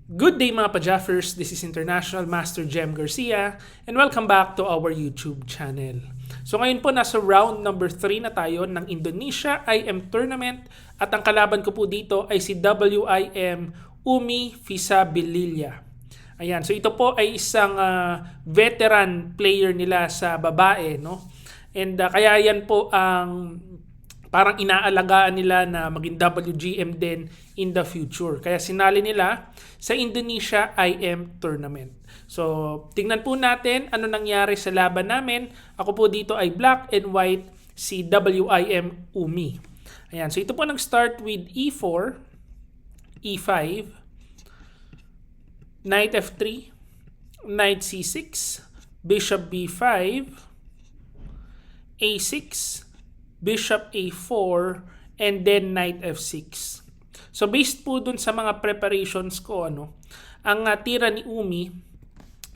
Good day mga Pajaffers, this is International Master Jem Garcia and welcome back to our YouTube channel. So ngayon po nasa round number 3 na tayo ng Indonesia IM Tournament at ang kalaban ko po dito ay si WIM Umi Fisabililya. Ayan, so ito po ay isang veteran player nila sa babae, no? And kaya yan po ang parang inaalagaan nila na maging WGM din in the future. Kaya sinali nila sa Indonesia IM Tournament. So, tingnan po natin ano nangyari sa laban namin. Ako po dito ay black and white si WIM Umi. Ayan, so ito po nag-start with E4, E5, Knight F3, Knight C6, Bishop B5, A6, Bishop A4, and then Knight F6. So based po dun sa mga preparations ko, ang tira ni Umi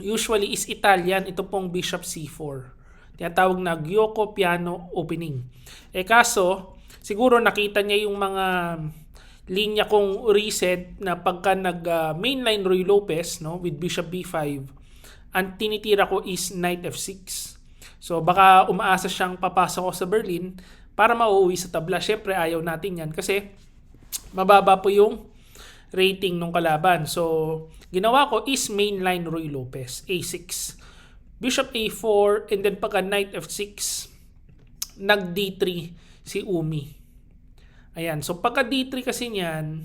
usually is Italian, ito pong Bishop C4. Tinatawag na Gyoko Piano opening. Kaso, siguro nakita niya yung mga linya kong reset na pagka nag-mainline Ruy Lopez with Bishop B5, ang tinitira ko is Knight F6. So baka umaasa siyang papasok ko sa Berlin para mauuwi sa tabla. Syempre ayaw natin yan kasi mababa po yung rating ng kalaban. So ginawa ko is mainline Ruy Lopez, A6, Bishop A4, and then pagka Knight F6, nag D3 si Umi. Ayan, so pagka D3 kasi niyan,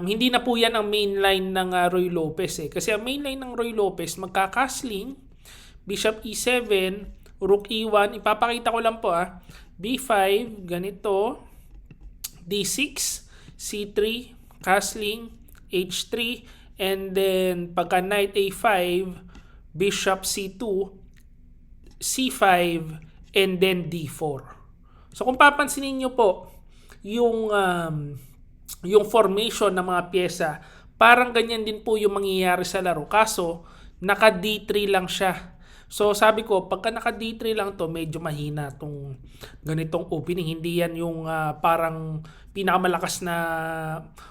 hindi na po yan ang mainline ng Ruy Lopez Kasi ang mainline ng Ruy Lopez, magkakasling, Bishop E7, Rook E1, ipapakita ko lang po B5, ganito, D6, C3, castling, H3, and then pagka Knight A5, Bishop C2, C5, and then D4. So kung papansinin nyo po, yung formation ng mga pyesa, parang ganyan din po yung mangyayari sa laro. Kaso, naka D3 lang siya. So sabi ko, pagka naka D3 lang to, medyo mahina tong ganitong opening. Hindi yan yung parang pinakamalakas na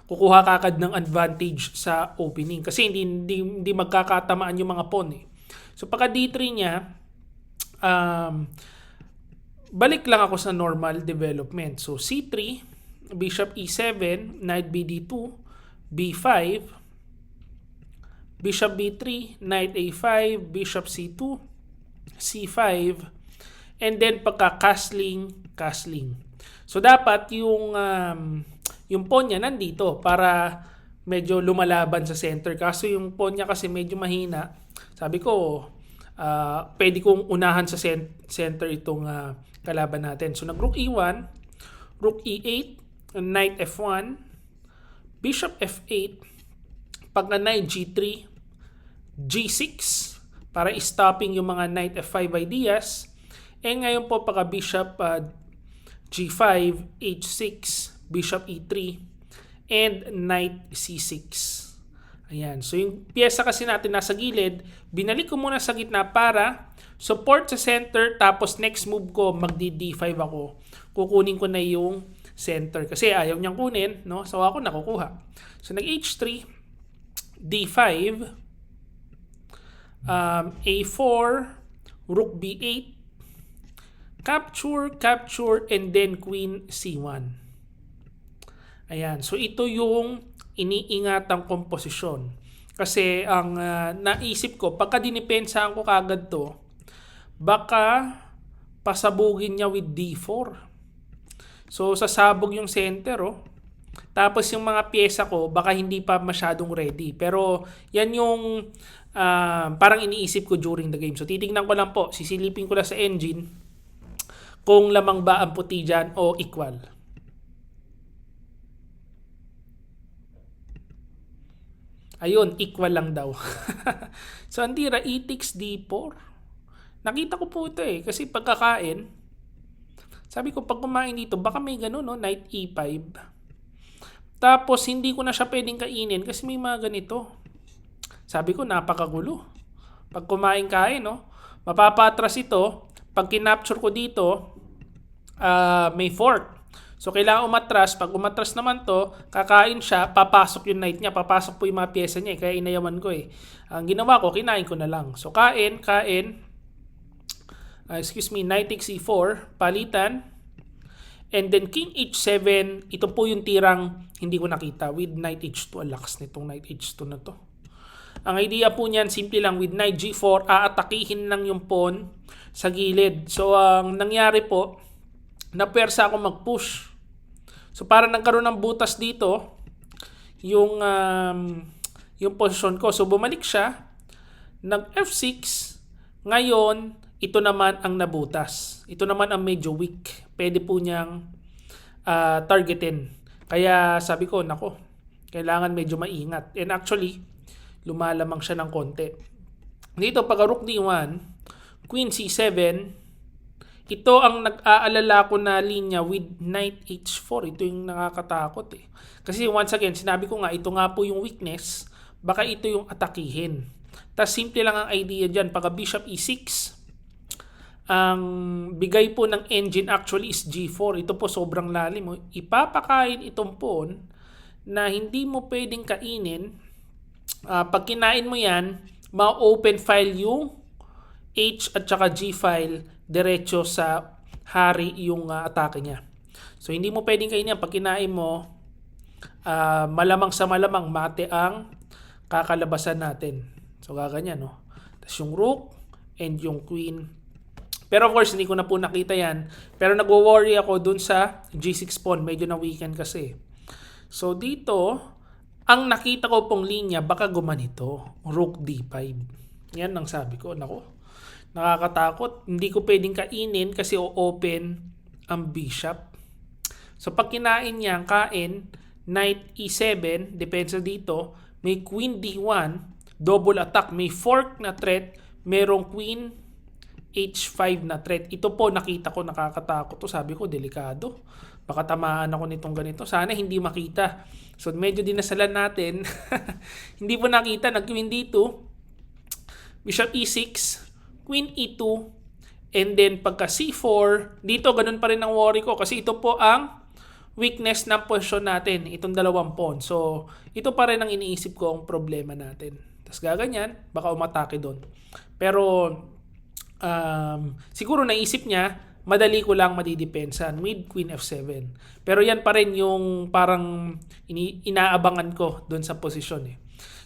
kukuha kagad ng advantage sa opening. Kasi hindi magkakatamaan yung mga pawn So pagka D3 niya, balik lang ako sa normal development. So C3, Bishop E7, Knight BD2, B5, Bishop B3, Knight A5, Bishop C2, C5, and then pagka-castling. So dapat yung pawn niya nandito para medyo lumalaban sa center. Kaso yung pawn niya kasi medyo mahina. Sabi ko, pwede kong unahan sa center itong kalaban natin. So nag-Rook E1, Rook E8, Knight F1, Bishop F8, pagka Knight G3, G6 para stopping yung mga Knight F5 ideas. Ngayon po pagka Bishop G5, H6, Bishop E3, and Knight C6. Ayan. So yung pyesa kasi natin nasa gilid, binalik ko muna sa gitna para support sa center, tapos next move ko magdi-D5 ako. Kukunin ko na yung center kasi ayaw niyang kunin, So ako nakukuha. So nag-H3, D5, A4, Rook B8, capture, and then Queen C1. Ayan. So ito yung iniingatang komposisyon. Kasi ang naisip ko, pagka dinipensahan ko kagad to, baka pasabugin niya with D4. So sasabog yung center, Tapos yung mga pyesa ko, baka hindi pa masyadong ready. Pero yan yung parang iniisip ko during the game. So titignan ko lang po, sisilipin ko lang sa engine kung lamang ba ang puti dyan o equal. Ayun, equal lang daw. So ang tira, E takes D4. Nakita ko po ito kasi pagkakain, sabi ko pag kumain dito, baka may ganun, Knight E5. Tapos hindi ko na siya pwedeng kainin kasi may mga ganito. Sabi ko napakagulo. Pag kumain-kain, mapapatras ito. Pag kinapture ko dito, may fork. So, kailangan umatras. Pag umatras naman to, kakain siya, papasok yung knight niya, papasok po yung mga pyesa niya. Kaya inayaman ko eh. Ang ginawa ko, kinain ko na lang. So, kain. Knight takes e4, palitan. And then king h7, ito po yung tirang hindi ko nakita with knight h2. Ang lakas nitong knight h2 na to. Ang idea po niyan, simple lang, with knight g4, aatakihin lang yung pawn sa gilid. So, ang nangyari po, napersa ako mag-push. So, para nagkaroon ng butas dito, yung posisyon ko. So, bumalik siya, nag f6, ngayon, ito naman ang nabutas. Ito naman ang medyo weak. Pwede po niyang targetin. Kaya sabi ko, nako, kailangan medyo maingat. And actually, lumalamang siya ng konti. Dito, pag rook d1, queen c7, ito ang nag-aalala ko na linya with knight h4. Ito yung nakakatakot eh. Kasi once again, sinabi ko nga, ito nga po yung weakness. Baka ito yung atakihin. Tas simple lang ang idea dyan. Pagka bishop e6, ang bigay po ng engine actually is g4. Ito po sobrang lalim. Ipapakain itong pawn na hindi mo pwedeng kainin. Pag kinain mo yan, ma-open file yung H at saka G file diretso sa hari yung atake niya. So hindi mo pwedeng kainin yan. Pag kinain mo, malamang sa malamang mate ang kakalabasan natin. So gaganyan, no? Tapos yung rook and yung queen. Pero of course, hindi ko na po nakita yan. Pero nagwo-worry ako dun sa G6 pawn. Medyo na weekend kasi. So dito, ang nakita ko pong linya, baka gumanito. Rook D5. Yan ang sabi ko. Nako, nakakatakot. Hindi ko pwedeng kainin kasi o-open ang bishop. So pag kinain niya, kain, knight E7, depende dito, may queen D1, double attack, may fork na threat, merong queen H5 na threat. Ito po nakita ko, nakakatakot to. Sabi ko, delikado. Baka tamaan ako nitong ganito. Sana hindi makita. So medyo dinasalan natin. Hindi po nakita. Nag-queen D2, bishop E6, queen E2, and then pagka C4, dito ganun pa rin ang worry ko kasi ito po ang weakness ng posisyon natin. Itong dalawang pawn. So ito pa rin ang iniisip ko ang problema natin. Tapos gaganyan, baka umatake doon. Pero siguro naisip niya, madali ko lang madidepensan with queen f7. Pero yan pa rin yung parang inaabangan ko doon sa posisyon eh.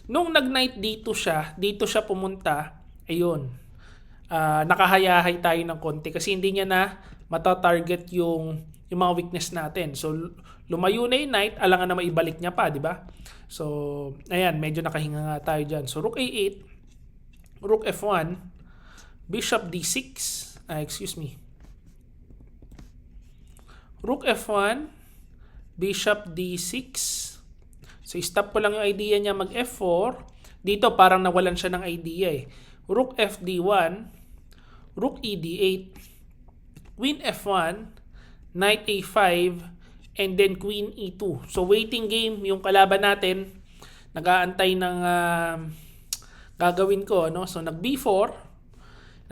Nung nag-knight dito siya pumunta, ayun, nakahayahay tayo ng konti kasi hindi niya na matatarget yung mga weakness natin. So, lumayo na yung knight, alangan na maibalik niya pa, di ba? So, ayan, medyo nakahinga nga tayo dyan. So, rook a8, rook f1, bishop d6, rook f1, bishop d6. So, stop ko lang yung idea niya mag f4. Dito parang nawalan siya ng idea eh. Rook fd1, rook ed8, queen f1, knight a5, and then queen e2. So, waiting game yung kalaban natin. Nag-aantay ng gagawin ko. No? So, nag b4.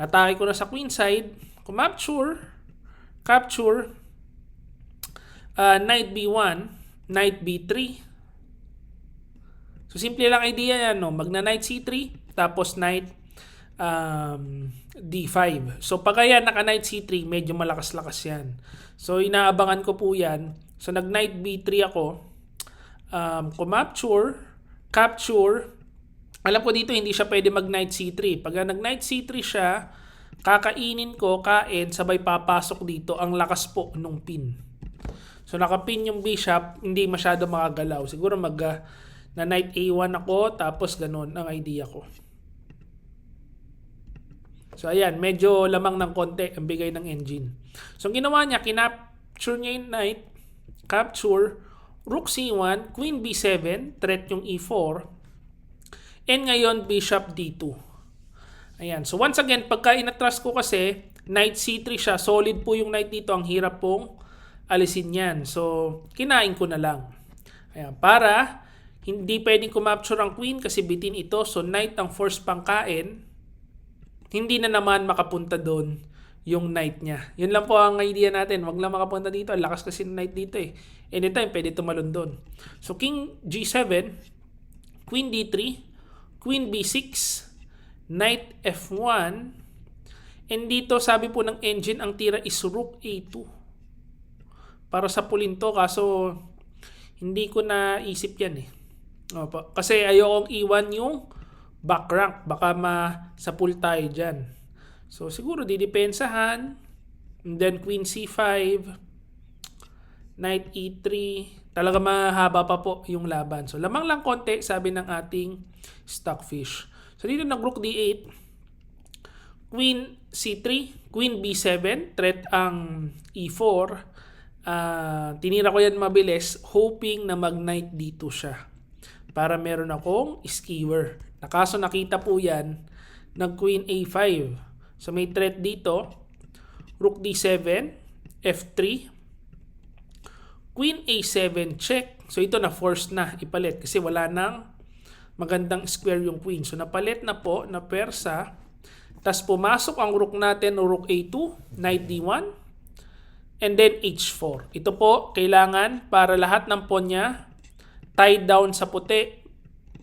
Natake ko na sa queen side. Capture. Knight b1, knight b3. So, simple lang idea yan. No? Magna-knight c3, tapos knight d5. So, pag yan, naka-knight c3, medyo malakas-lakas yan. So, inaabangan ko po yan. So, nag-knight b3 ako. Capture. Alam ko dito, hindi siya pwede mag-knight c3. Pag nag-knight c3 siya, kakainin ko, sabay papasok dito. Ang lakas po nung pin. So, nakapin yung bishop, hindi masyado makagalaw. Siguro na knight a1 ako, tapos ganun ang idea ko. So, ayan, medyo lamang ng konti ang bigay ng engine. So, ang ginawa niya, kinapture niya yung knight, capture, rook c1, queen b7, threat yung e4, and ngayon, bishop d2. Ayan. So, once again, pagka inatras ko kasi, knight c3 siya, solid po yung knight dito, ang hirap pong alisin yan. So, kinain ko na lang. Ayan. Para hindi pwedeng kumapture ang queen kasi bitin ito. So, knight ang force pangkain. Hindi na naman makapunta doon yung knight niya. Yun lang po ang idea natin. Wag lang makapunta dito. Ang lakas kasi ng knight dito eh. Anytime, pwede tumalon doon. So, king G7, queen D3, queen B6, knight F1, and dito sabi po ng engine, ang tira is rook A2. Para sa pulin to, kaso hindi ko naisip yan eh. Opo. Kasi ayokong iwan yung back rank. Baka masapul tayo dyan. So, siguro didepensahan. And then, queen C5. Knight E3. Talaga mahaba pa po yung laban. So, lamang lang konti, sabi ng ating stockfish. So, dito nag-rook D8. Queen C3. Queen B7. Threat ang E4. Tinira ko yan mabilis, hoping na mag-knight dito siya. Para meron akong skewer. Kaso nakita po yan ng queen A5. So may threat dito, rook D7, F3, queen A7 check. So ito na force na ipalit kasi wala nang magandang square yung queen. So napalit na po na persa. Tapos pumasok ang rook natin o rook A2, knight D1, and then H4. Ito po kailangan para lahat ng pawn niya tied down sa puti.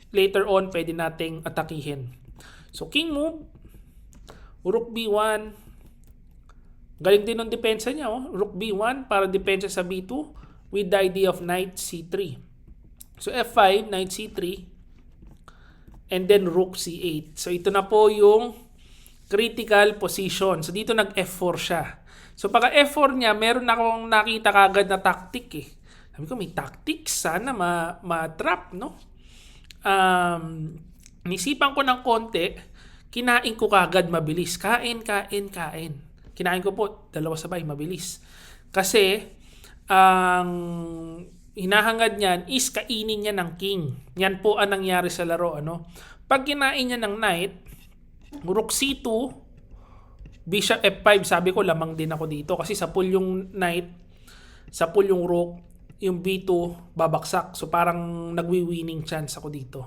Later on pwede nating atakihin. So king move, rook B1. Galing din ng depensa niya. Oh. Rook B1 para depensa sa B2 with the idea of knight C3. So F5, knight C3. And then rook C8. So ito na po yung critical position. So dito nag F4 siya. So pagka F4 niya, meron akong nakita kagad na tactic eh. Sabi ko may tactics. Sana ma-trap, no? Nisipan ko ng konti. Kinain ko kagad mabilis. Kain. Kinain ko po, 2 sabay, mabilis. Kasi, ang hinahangad niyan is kainin niya ng king. Yan po ang nangyari sa laro. Ano? Pag kinain niya ng knight, rook C2, bishop F5, sabi ko, lamang din ako dito. Kasi sa pull yung knight, sa pull yung rook, yung B2, babaksak. So, parang nagwi-winning chance ako dito.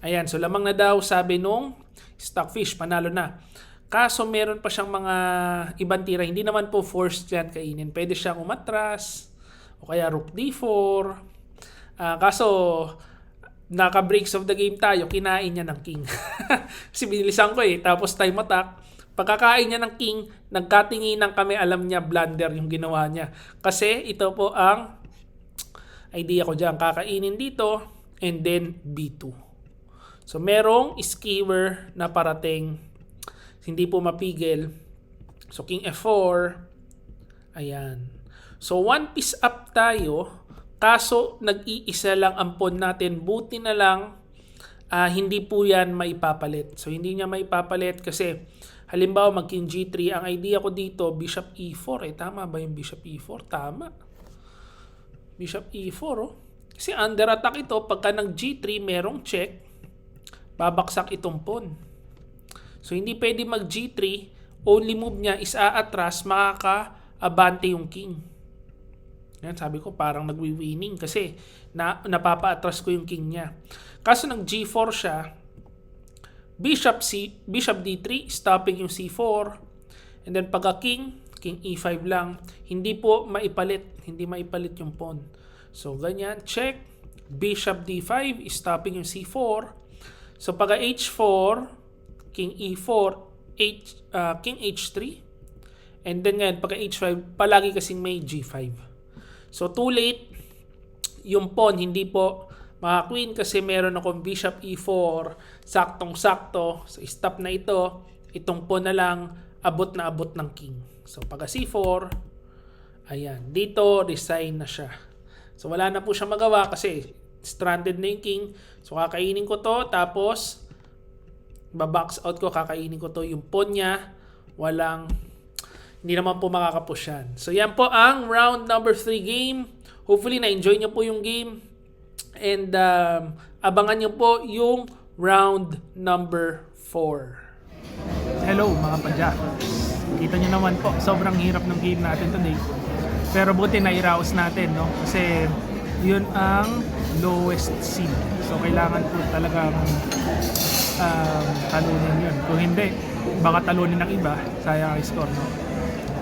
Ayan, so lamang na daw sabi nung stockfish, panalo na. Kaso meron pa siyang mga ibang tira. Hindi naman po forced yan kainin. Pwede siyang umatras o kaya rook D4. Kaso naka-breaks of the game tayo, kinain niya ng king. Kasi binilisan ko eh. Tapos time attack. Pagkakain niya ng king, nagkatinginan kami, alam niya blunder yung ginawa niya. Kasi ito po ang idea ko dyan. Kakainin dito and then B2. So, merong skewer na parating. Hindi po mapigil. So, king F4. Ayan. So, one piece up tayo. Kaso, nag-iisa lang ang pawn natin. Buti na lang, hindi po yan maipapalit. So, hindi niya maipapalit kasi, halimbawa, mag king G3. Ang idea ko dito, bishop E4. Tama ba yung bishop E4? Tama. Bishop E4, oh. Kasi under attack ito, pagka nag G3, merong check. Babaksak itong pawn. So, hindi pwede mag G3. Only move niya is aatras, makaka-abante yung king. Yan, sabi ko parang nagwi-winning kasi napapa-atras ko yung king niya. Kaso nag G4 siya, bishop D3, stopping yung C4. And then pagka king E5 lang. Hindi po maipalit. Hindi maipalit yung pawn. So, ganyan. Check. Bishop D5, stopping yung C4. So, pagka H4, king E4, king H3, and then ngayon, pagka H5, palagi kasing may G5. So, too late, yung pawn, hindi po maka-queen kasi meron akong bishop E4, saktong-sakto. So, stop na ito. Itong pawn na lang, abot na abot ng king. So, pagka C4, ayan, dito, resign na siya. So, wala na po siya magawa kasi stranded na yung king. So, kakainin ko to. Tapos, babox out ko. Kakainin ko to. Yung pawn niya, hindi naman po makakapush yan. So, yan po ang round number 3 game. Hopefully, na-enjoy nyo po yung game. And, abangan nyo po yung round number 4. Hello, mga pajakers. Kita nyo naman po, sobrang hirap ng game natin today. Pero buti na-iraos natin, no? Kasi, yun ang lowest seed. So, kailangan po talagang talunin yun. Kung hindi, baka talunin ng iba, sayang ang score, no?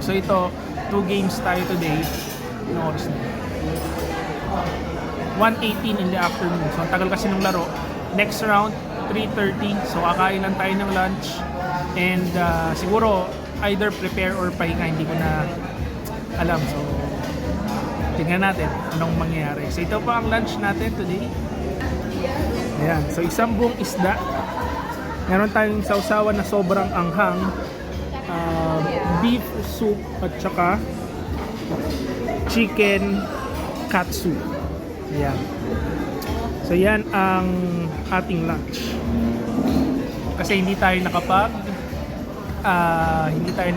So ito, 2 games tayo today. Ano oras na? 1:18 in the afternoon. So ang tagal kasi ng laro. Next round, 3:30. So kakain lang tayo ng lunch. And siguro either prepare or pahinga, hindi ko na alam. So tingnan natin anong mangyayari. So ito pa ang lunch natin today. Ayan. So isang buong isda. Meron tayong sausawan na sobrang anghang. Beef soup at saka chicken katsu. Ayan. So yan ang ating lunch. Kasi hindi tayo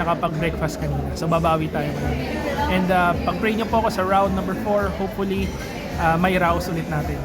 nakapag-breakfast kanina. So babawi tayo ngayon. And pag-pray nyo po ako sa round number 4, hopefully may raos ulit natin.